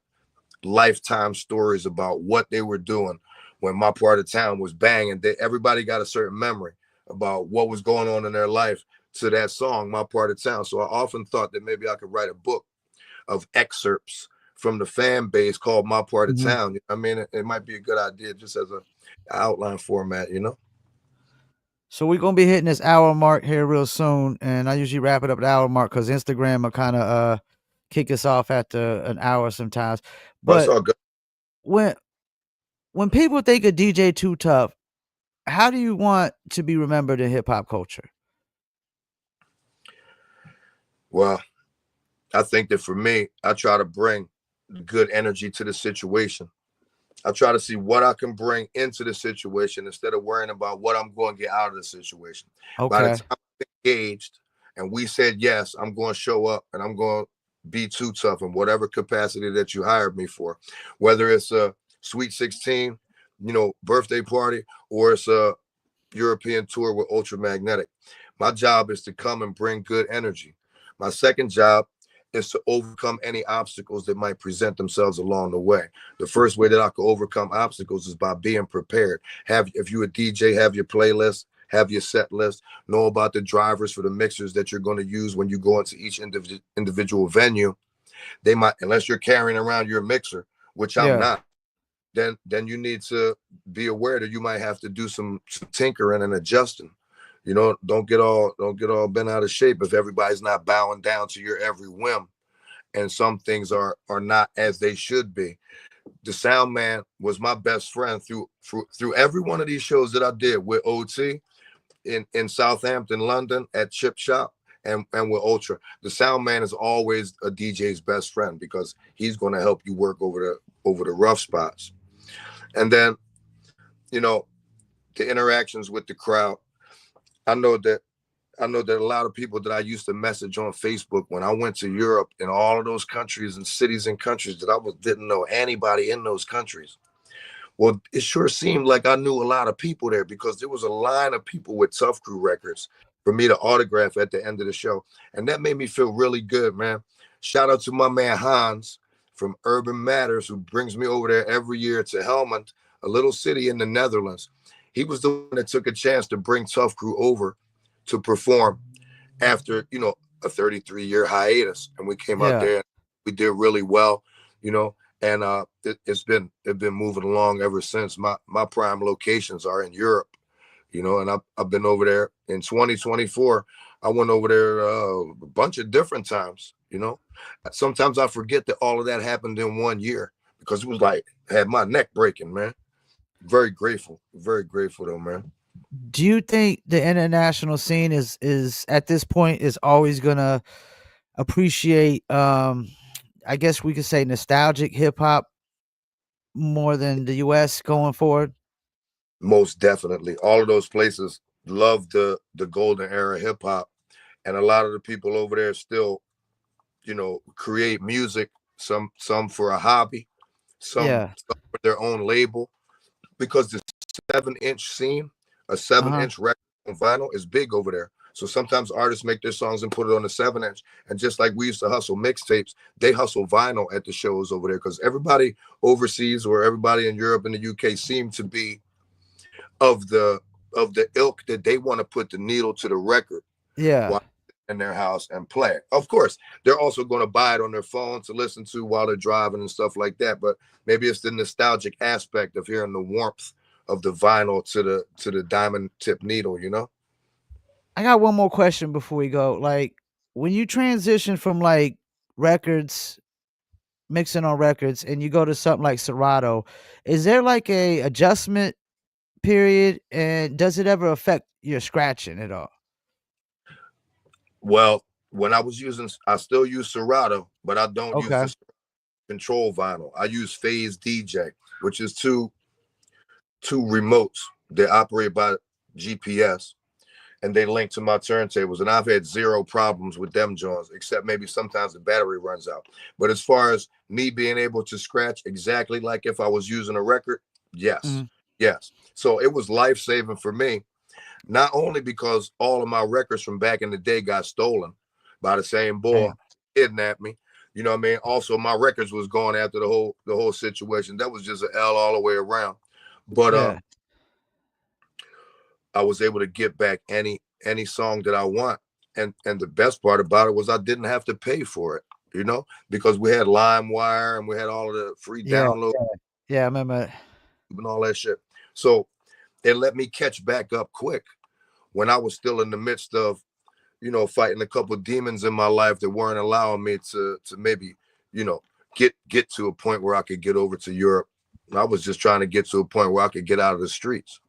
lifetime stories about what they were doing when My Part of Town was banging. Everybody got a certain memory about what was going on in their life to that song, My Part of Town. So I often thought that maybe I could write a book of excerpts from the fan base called My Part of Mhm. Town. I mean, it might be a good idea just as a outline format. So we're gonna be hitting this hour mark here real soon, and I usually wrap it up at the hour mark because Instagram will kind of kick us off after an hour sometimes. But it's But all good. when when people think of DJ Too Tough, how do you want to be remembered in hip hop culture? Well, I think that for me, I try to bring good energy to the situation. I try to see what I can bring into the situation instead of worrying about what I'm going to get out of the situation. By the Okay. time I'm engaged and we said yes, I'm going to show up and I'm going to be too tough in whatever capacity that you hired me for, whether it's a Sweet 16, birthday party, or it's a European tour with Ultramagnetic. My job is to come and bring good energy. My second job is to overcome any obstacles that might present themselves along the way. The first way that I could overcome obstacles is by being prepared. If you're a DJ, have your playlist, have your set list, know about the drivers for the mixers that you're going to use when you go into each individual venue. They might, unless you're carrying around your mixer, which I'm Yeah. not, then you need to be aware that you might have to do some tinkering and adjusting. Don't get all bent out of shape if everybody's not bowing down to your every whim, and some things are not as they should be. The sound man was my best friend through every one of these shows that I did with OT in Southampton, London at Chip Shop, and with Ultra. The sound man is always a DJ's best friend because he's going to help you work over the rough spots. And then, you know, the interactions with the crowd. I know that I know that a lot of people that I used to message on Facebook when I went to Europe in all of those countries and cities and countries that didn't know anybody in those countries. Well, it sure seemed like I knew a lot of people there because there was a line of people with Tough Crew records for me to autograph at the end of the show. And that made me feel really good, man. Shout out to my man Hans from Urban Matters, who brings me over there every year to Helmond, a little city in the Netherlands. He was the one that took a chance to bring Tough Crew over to perform after, a 33-year hiatus. And we came out Yeah. there and we did really well, you know. and it's been moving along ever since. My prime locations are in Europe, and I've been over there in 2024. I went over there a bunch of different times. Sometimes I forget that all of that happened in one year because it was like had my neck breaking, man. Very grateful though, man. Do you think the international scene is at this point is always gonna appreciate I guess we could say nostalgic hip hop more than the US going forward? Most definitely, all of those places love the golden era hip hop, and a lot of the people over there still, create music. Some for a hobby, Yeah. some for their own label, because the 7-inch scene, a seven Uh-huh. inch record on vinyl is big over there. So sometimes artists make their songs and put it on the 7-inch. And just like we used to hustle mixtapes, they hustle vinyl at the shows over there because everybody overseas or everybody in Europe and the UK seem to be of the ilk that they want to put the needle to the record Yeah. while in their house and play it. Of course, they're also going to buy it on their phone to listen to while they're driving and stuff like that. But maybe it's the nostalgic aspect of hearing the warmth of the vinyl to the diamond tip needle. I got one more question before we go. Like when you transition from like records, mixing on records, and you go to something like Serato, is there like a adjustment period, and does it ever affect your scratching at all? Well, when I still use Serato, but I don't use Okay. this control vinyl. I use Phase DJ, which is two remotes that operate by GPS, and they link to my turntables. And I've had zero problems with them joints, except maybe sometimes the battery runs out. But as far as me being able to scratch exactly like if I was using a record, yes, Mhm. yes. So it was life saving for me, not only because all of my records from back in the day got stolen by the same boy, Damn. kidnapped me. You know what I mean? Also, my records was gone after the whole situation. That was just an L all the way around. But Yeah. I was able to get back any song that I want. And the best part about it was I didn't have to pay for it, because we had LimeWire and we had all of the free Yeah. download Yeah, I remember. and all that shit. So it let me catch back up quick when I was still in the midst of, fighting a couple of demons in my life that weren't allowing me to maybe, you know, get to a point where I could get over to Europe. I was just trying to get to a point where I could get out of the streets.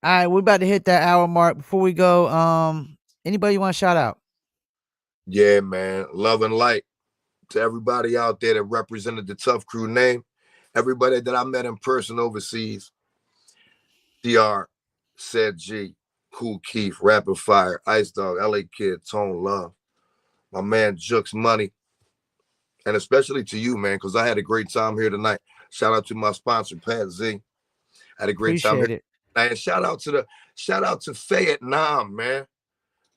All right, we're about to hit that hour mark. Before we go, anybody you want to shout out? Yeah, man. Love and light to everybody out there that represented the Tuff Crew name. Everybody that I met in person overseas. DR, Said G, Cool Keith, Rapid Fire, Ice Dog, LA Kid, Tone Love, my man Jux Money, and especially to you, man, because I had a great time here tonight. Shout out to my sponsor, Pat Z. Had a great time here. Appreciate it. And shout out to Fayettenam, man.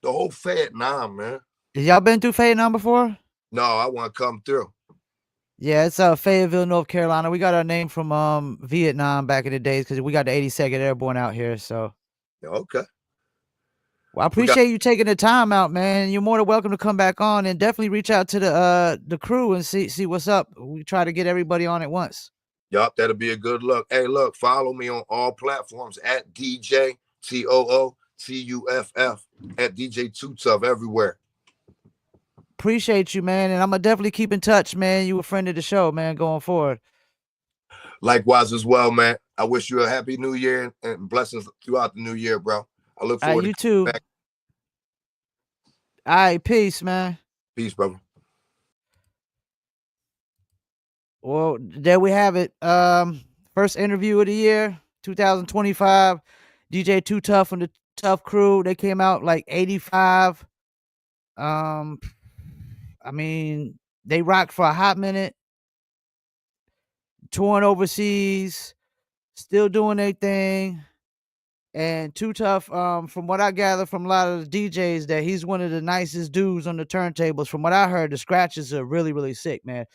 The whole Fayettenam, man. Has y'all been through Fayettenam before? No, I want to come through. Yeah, it's Fayetteville, North Carolina. We got our name from Vietnam back in the days because we got the 82nd Airborne out here. So Okay. well, I We got appreciate you taking the time out, man. You're more than welcome to come back on and definitely reach out to the crew and see what's up. We try to get everybody on at once. Yup, that'll be a good look. Hey, look, follow me on all platforms at DJ TOOTUFF at DJ Too Tough everywhere. Appreciate you, man, and I'm gonna definitely keep in touch, man. You a friend of the show, man, going forward. Likewise as well, man. I wish you a happy new year and blessings throughout the new year, bro. I look All right, forward to you coming too. back. All right, peace, man. Peace, brother. Well, there we have it. First interview of the year, 2025. DJ Too Tough and the Tough Crew. They came out like 85. Um, I mean, they rocked for a hot minute, touring overseas, still doing their thing. And Too Tough, from what I gather from a lot of the DJs, that he's one of the nicest dudes on the turntables. From what I heard, the scratches are really, really sick, man.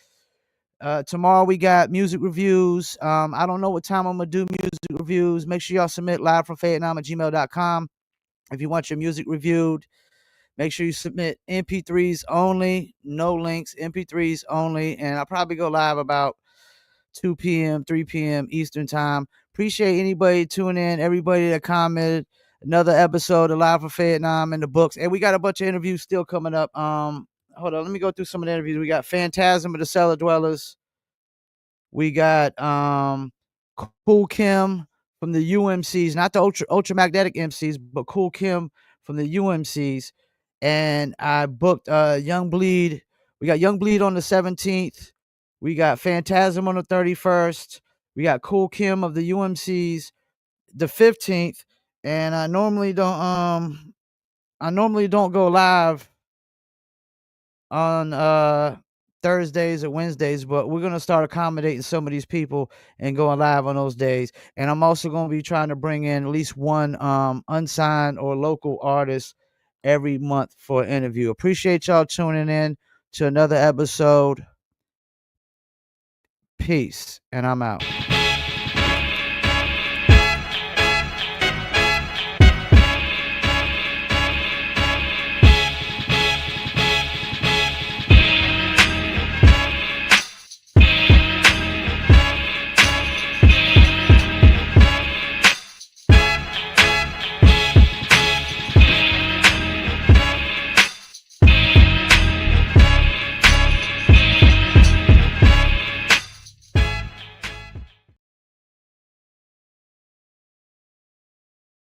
Tomorrow we got music reviews. I don't know what time I'm gonna do music reviews. Make sure y'all submit livefromfayettenam@gmail.com if you want your music reviewed. Make sure you submit MP3s only, no links, MP3s only. And I'll probably go live about 2 p.m., 3 p.m. Eastern time. Appreciate anybody tuning in, everybody that commented. Another episode of Live for Fayettenam in the books. And we got a bunch of interviews still coming up. Hold on, let me go through some of the interviews. We got Phantasm of the Cellar Dwellers. We got Cool Kim from the UMCs, not the ultramagnetic MCs, but Cool Kim from the UMCs. And I booked Young Bleed. We got Young Bleed on the 17th. We got Phantasm on the 31st. We got Cool Kim of the UMCs the 15th. And I normally don't go live on Thursdays or Wednesdays, but we're gonna start accommodating some of these people and going live on those days. And I'm also gonna be trying to bring in at least one unsigned or local artist every month for an interview. Appreciate y'all tuning in to another episode. Peace, and I'm out.